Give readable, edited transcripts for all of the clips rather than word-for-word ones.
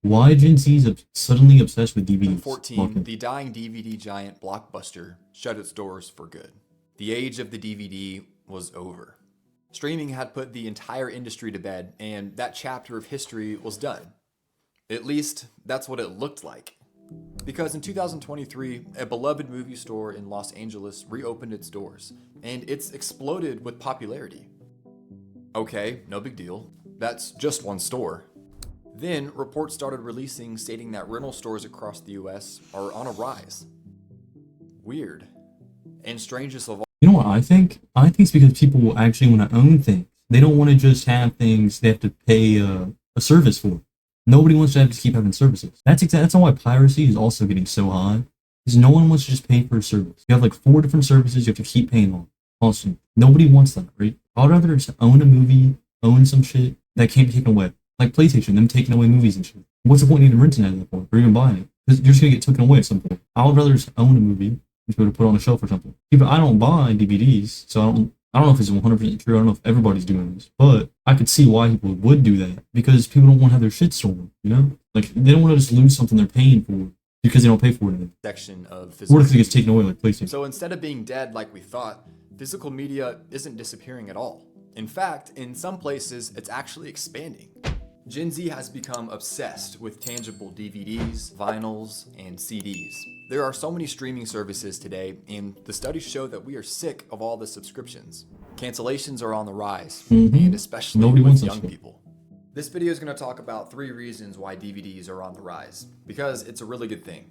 Why Gen Z is suddenly obsessed with DVDs? 2014, the dying DVD giant Blockbuster shut its doors for good. The age of the DVD was over. Streaming had put the entire industry to bed, and that chapter of history was done. At least, that's what it looked like. Because in 2023, a beloved movie store in Los Angeles reopened its doors, and it's exploded with popularity. Okay, no big deal. That's just one store. Then, reports started releasing stating that rental stores across the US are on a rise. Weird. And strangest of all, You know what I think? I think it's because people actually want to own things. They don't want to just have things they have to pay a service for. Nobody wants to have to keep having services. That's why piracy is also getting so high. Because no one wants to just pay for a service. You have like 4 different services you have to keep paying on constantly. Nobody wants that, right? I'd rather just own a movie, own some shit that can't be taken away. Like PlayStation, them taking away movies and shit. What's the point in even renting it at that point, or even buying it? Because you're just gonna get taken away at some point. I would rather just own a movie and be able to put it on a shelf or something. Yeah, but I don't buy DVDs, so I don't know if it's 100% true. I don't know if everybody's doing this, but I could see why people would do that because people don't want to have their shit stolen. You know, like they don't want to just lose something they're paying for because they don't pay for it. section of Or physical if it gets media. taken away, like PlayStation. So instead of being dead like we thought, physical media isn't disappearing at all. In fact, in some places, it's actually expanding. Gen Z has become obsessed with tangible DVDs, vinyls, and CDs. There are so many streaming services today, and the studies show that we are sick of all the subscriptions. Cancellations are on the rise, and especially Nobody with wants that young shit. people. This video is going to talk about 3 reasons why DVDs are on the rise, because it's a really good thing.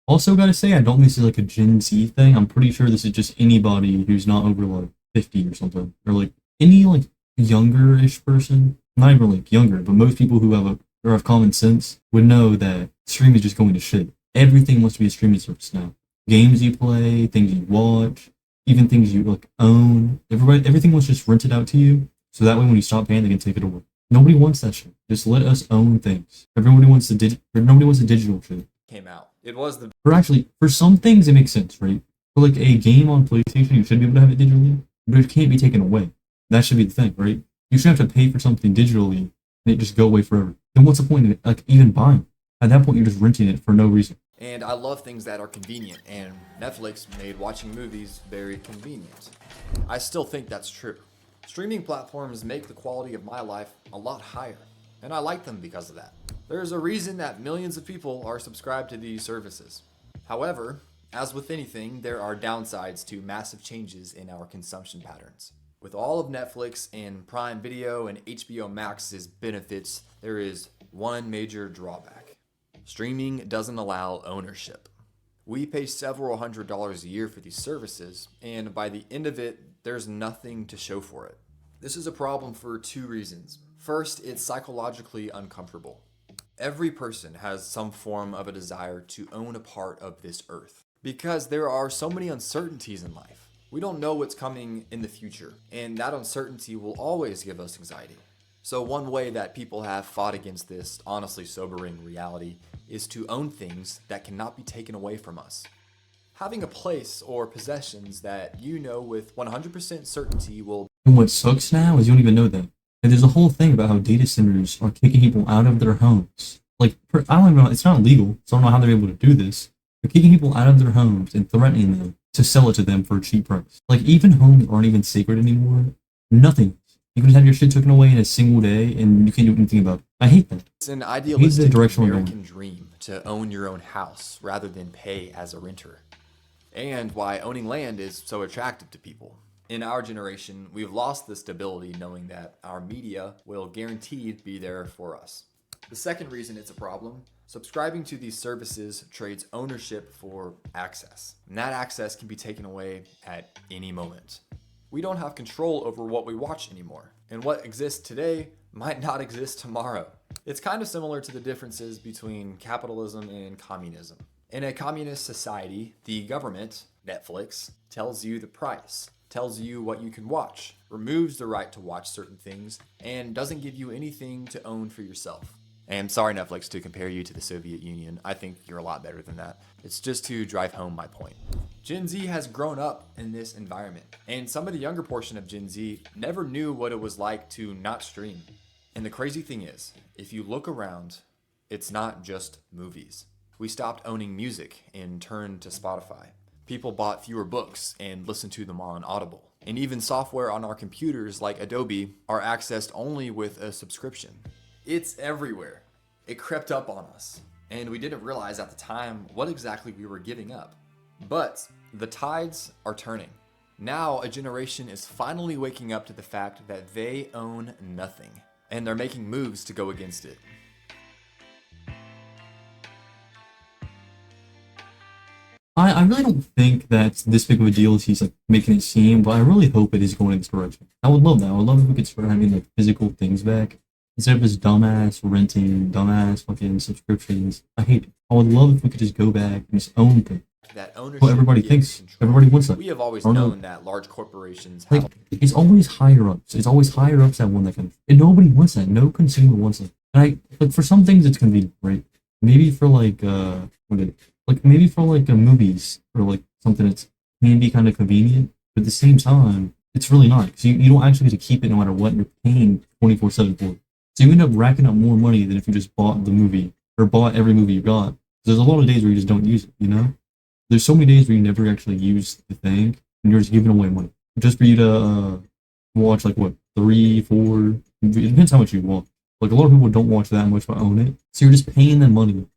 Also, gotta say, I don't think this is like a Gen Z thing. I'm pretty sure this is just anybody who's not over like 50 or something, or like any like younger-ish person. Not even like younger, but most people who have or have common sense would know that streaming is just going to shit. Everything must be a streaming service now. Games you play, things you watch, even things you like own. Everything was just rented out to you, so that way when you stop paying, they can take it away. Nobody wants that shit. Just let us own things. Everybody wants nobody wants the digital shit. Came out. It was the Or actually, for some things it makes sense, right? For like a game on PlayStation, you should be able to have it digitally, but it can't be taken away. That should be the thing, right? You shouldn't have to pay for something digitally and it just go away forever. Then what's the point of it? Like even buying? At that point, you're just renting it for no reason. And I love things that are convenient, and Netflix made watching movies very convenient. I still think that's true. Streaming platforms make the quality of my life a lot higher, and I like them because of that. There's a reason that millions of people are subscribed to these services. However, as with anything, there are downsides to massive changes in our consumption patterns. With all of Netflix and Prime Video and HBO Max's benefits, there is one major drawback. Streaming doesn't allow ownership. We pay several $100s a year for these services, and by the end of it, there's nothing to show for it. This is a problem for 2 reasons. First, it's psychologically uncomfortable. Every person has some form of a desire to own a part of this earth because there are so many uncertainties in life. We don't know what's coming in the future, and that uncertainty will always give us anxiety. So one way that people have fought against this honestly sobering reality is to own things that cannot be taken away from us. Having a place or possessions that you know with 100% certainty will And what sucks now is you don't even know that. And there's a whole thing about how data centers are kicking people out of their homes. Like, I don't even know, it's not legal, so I don't know how they're able to do this. They're kicking people out of their homes and threatening them to sell it to them for a cheap price. Like, even homes aren't even sacred anymore. Nothing. You can just have your shit taken away in a single day and you can't do anything about it. I hate that. It's an idealistic direction we're going. American dream to own your own house rather than pay as a renter. And why owning land is so attractive to people. In our generation, we've lost the stability knowing that our media will guaranteed be there for us. The second reason it's a problem, subscribing to these services trades ownership for access. And that access can be taken away at any moment. We don't have control over what we watch anymore, and what exists today might not exist tomorrow. It's kind of similar to the differences between capitalism and communism. In a communist society, the government, Netflix, tells you the price, tells you what you can watch, removes the right to watch certain things, and doesn't give you anything to own for yourself. And sorry, Netflix, to compare you to the Soviet Union. I think you're a lot better than that. It's just to drive home my point. Gen Z has grown up in this environment, and some of the younger portion of Gen Z never knew what it was like to not stream. And the crazy thing is, if you look around, it's not just movies. We stopped owning music and turned to Spotify. People bought fewer books and listened to them on Audible. And even software on our computers like Adobe are accessed only with a subscription. It's everywhere. It crept up on us, and we didn't realize at the time what exactly we were giving up. But the tides are turning. Now a generation is finally waking up to the fact that they own nothing, and they're making moves to go against it. I really don't think that's this big of a deal as he's like making it seem, but I really hope it is going in this direction. I would love that. I would love if we could start having like physical things back instead of this dumbass renting, dumbass fucking subscriptions. I hate it. I would love if we could just go back and just own things. That ownership Well, everybody gives thinks. control. Everybody wants that. We have always Oh, no. known that large corporations have. Like, it's always higher ups. It's always higher ups that want that kind of. And nobody wants that. No consumer wants it. And like for some things it's convenient, right? Maybe for maybe for movies or like something that's can be kind of convenient, but at the same time it's really not because you don't actually get to keep it no matter what. You're paying 24/7 for it, so you end up racking up more money than if you just bought the movie or bought every movie you got. There's a lot of days where you just don't use it, you know. There's so many days where you never actually use the thing and you're just giving away money just for you to watch like what 3, 4. It depends how much you want. Like a lot of people don't watch that much but own it, so you're just paying them money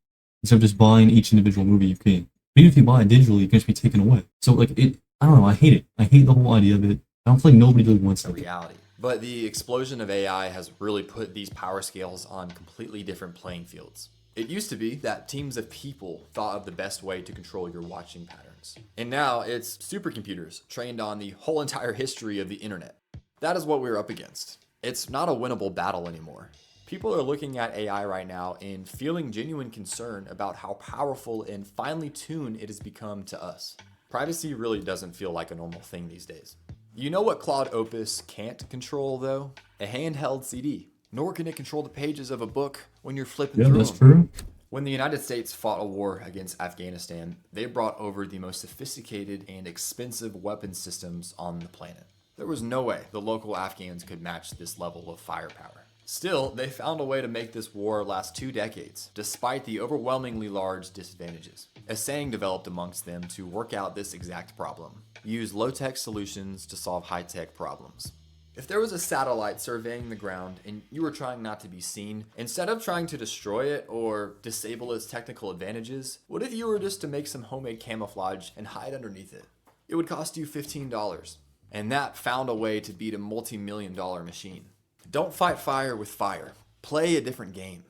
instead of just buying each individual movie you can. But even if you buy it digitally, it can just be taken away. So like I don't know. I hate it. I hate the whole idea of it. I don't feel like nobody really wants a that. reality. But the explosion of AI has really put these power scales on completely different playing fields. It used to be that teams of people thought of the best way to control your watching patterns. And now it's supercomputers trained on the whole entire history of the internet. That is what we're up against. It's not a winnable battle anymore. People are looking at AI right now and feeling genuine concern about how powerful and finely tuned it has become to us. Privacy really doesn't feel like a normal thing these days. You know what Claude Opus can't control though? A handheld CD. Nor can it control the pages of a book when you're flipping Yeah, through that's them. true. When the United States fought a war against Afghanistan, they brought over the most sophisticated and expensive weapon systems on the planet. There was no way the local Afghans could match this level of firepower. Still, they found a way to make this war last 2 decades, despite the overwhelmingly large disadvantages. A saying developed amongst them to work out this exact problem: use low-tech solutions to solve high-tech problems. If there was a satellite surveying the ground and you were trying not to be seen, instead of trying to destroy it or disable its technical advantages, what if you were just to make some homemade camouflage and hide underneath it? It would cost you $15, and that found a way to beat a multi-million-dollar machine. Don't fight fire with fire. Play a different game.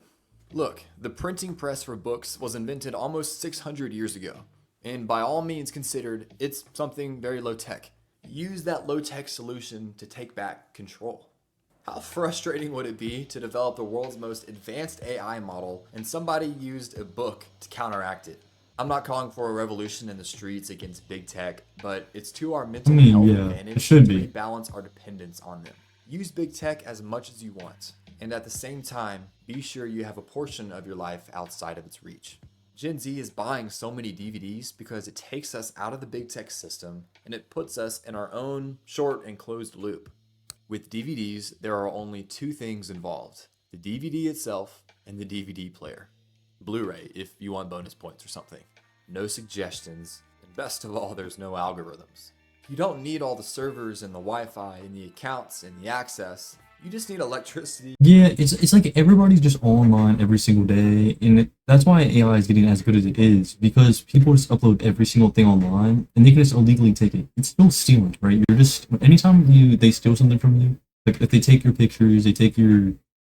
Look, the printing press for books was invented almost 600 years ago, and by all means considered, it's something very low-tech. Use that low-tech solution to take back control. How frustrating would it be to develop the world's most advanced AI model and somebody used a book to counteract it? I'm not calling for a revolution in the streets against big tech, but it's to our mental health yeah, advantage it should to be. rebalance our dependence on them. Use big tech as much as you want, and at the same time, be sure you have a portion of your life outside of its reach. Gen Z is buying so many DVDs because it takes us out of the big tech system and it puts us in our own short and closed loop. With DVDs, there are only 2 things involved: the DVD itself and the DVD player. Blu-ray if you want bonus points or something. No suggestions, and best of all, there's no algorithms. You don't need all the servers and the Wi-Fi and the accounts and the access. You just need electricity. Yeah, it's like everybody's just online every single day, and that's why AI is getting as good as it is, because people just upload every single thing online, and they can just illegally take it. It's still stealing, right? You're just anytime they steal something from you, like if they take your pictures, they take your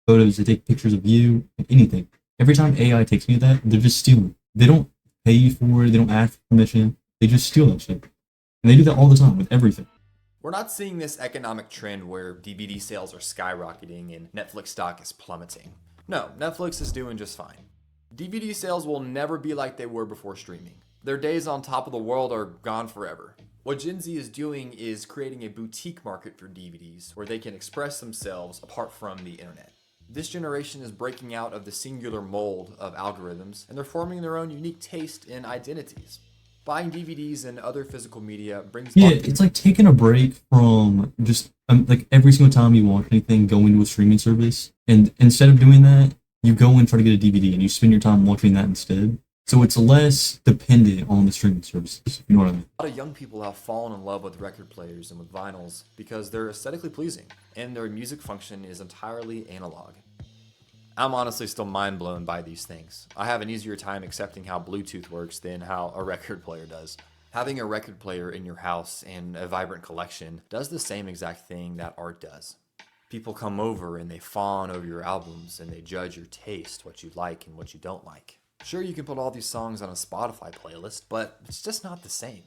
photos, they take pictures of you, anything. Every time AI takes me of that, they're just stealing. They don't pay you for it. They don't ask for permission. They just steal that shit, and they do that all the time with everything. We're not seeing this economic trend where DVD sales are skyrocketing and Netflix stock is plummeting. No, Netflix is doing just fine. DVD sales will never be like they were before streaming. Their days on top of the world are gone forever. What Gen Z is doing is creating a boutique market for DVDs where they can express themselves apart from the internet. This generation is breaking out of the singular mold of algorithms, and they're forming their own unique taste and identities. Buying DVDs and other physical media brings Yeah, it's like taking a break from just like every single time you watch anything, going to a streaming service, and instead of doing that, you go and try to get a DVD, and you spend your time watching that instead. So it's less dependent on the streaming services. If you know what I mean? A lot of young people have fallen in love with record players and with vinyls because they're aesthetically pleasing and their music function is entirely analog. I'm honestly still mind blown by these things. I have an easier time accepting how Bluetooth works than how a record player does. Having a record player in your house and a vibrant collection does the same exact thing that art does. People come over and they fawn over your albums and they judge your taste, what you like and what you don't like. Sure, you can put all these songs on a Spotify playlist, but it's just not the same.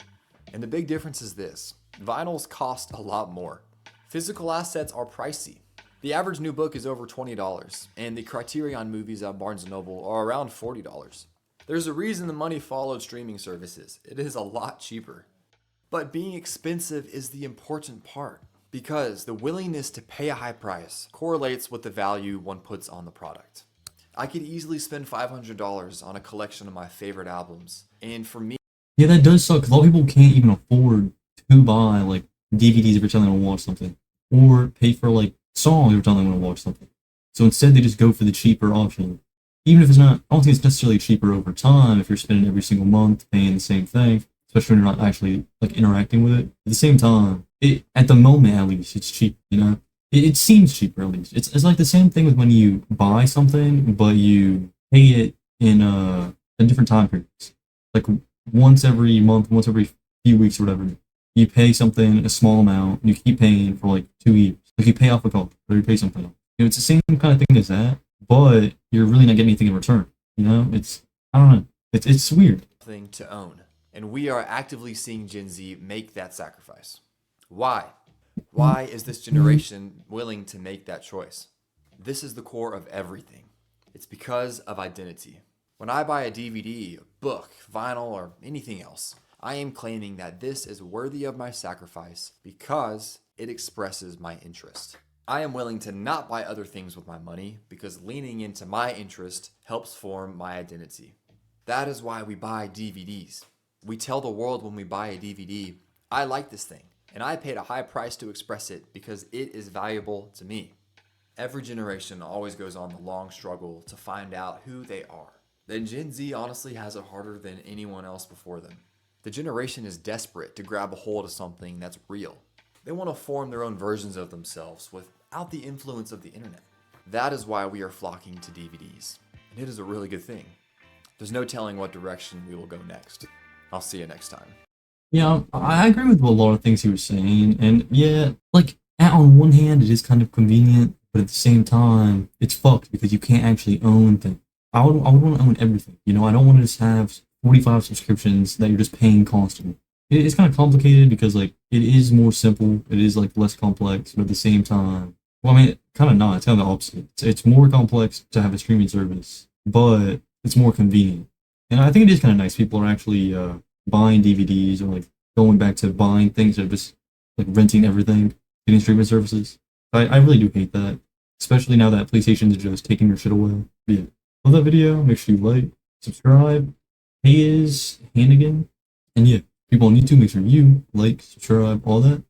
And the big difference is this: vinyls cost a lot more. Physical assets are pricey. The average new book is over $20, and the Criterion movies at Barnes & Noble are around $40. There's a reason the money followed streaming services. It is a lot cheaper. But being expensive is the important part, because the willingness to pay a high price correlates with the value one puts on the product. I could easily spend $500 on a collection of my favorite albums, and for me, Yeah, that does suck. 'Cause a lot of people can't even afford to buy like DVDs every time they want to watch something, or pay for like songs every time they want to watch something. So instead, they just go for the cheaper option. Even if it's not, I don't think it's necessarily cheaper over time if you're spending every single month paying the same thing, especially when you're not actually like interacting with it. At the same time, it at the moment at least, it's cheap. You know, it seems cheaper at least. It's like the same thing with when you buy something, but you pay it in different time periods, like once every month, once every few weeks or whatever. You pay something a small amount, and you keep paying for like 2 years. Like you pay off a car, or you pay something else. You know, it's the same kind of thing as that, but you're really not getting anything in return. You know, I don't know. It's weird. thing to own. And we are actively seeing Gen Z make that sacrifice. Why? Why is this generation willing to make that choice? This is the core of everything. It's because of identity. When I buy a DVD, a book, vinyl, or anything else, I am claiming that this is worthy of my sacrifice because it expresses my interest. I am willing to not buy other things with my money because leaning into my interest helps form my identity. That is why we buy DVDs. We tell the world when we buy a DVD, I like this thing, and I paid a high price to express it because it is valuable to me. Every generation always goes on the long struggle to find out who they are. Then Gen Z honestly has it harder than anyone else before them. The generation is desperate to grab a hold of something that's real. They want to form their own versions of themselves without the influence of the internet. That is why we are flocking to DVDs, and it is a really good thing. There's no telling what direction we will go next. I'll see you next time. Yeah, I agree with a lot of things he was saying, and yeah, like on one hand, it is kind of convenient, but at the same time, it's fucked because you can't actually own things. I would want to own everything. You know, I don't want to just have 45 subscriptions that you're just paying constantly. It's kind of complicated because like it is more simple. It is like less complex, but at the same time, well, I mean, kind of not. It's kind of the opposite. It's more complex to have a streaming service, but it's more convenient. And I think it is kind of nice. People are actually buying DVDs or like going back to buying things or just like renting everything, getting streaming services. I really do hate that, especially now that PlayStation is just taking your shit away. But yeah, love that video. Make sure you like, subscribe. He is Hannigan. And yeah, people on YouTube, make sure you like, subscribe, all that.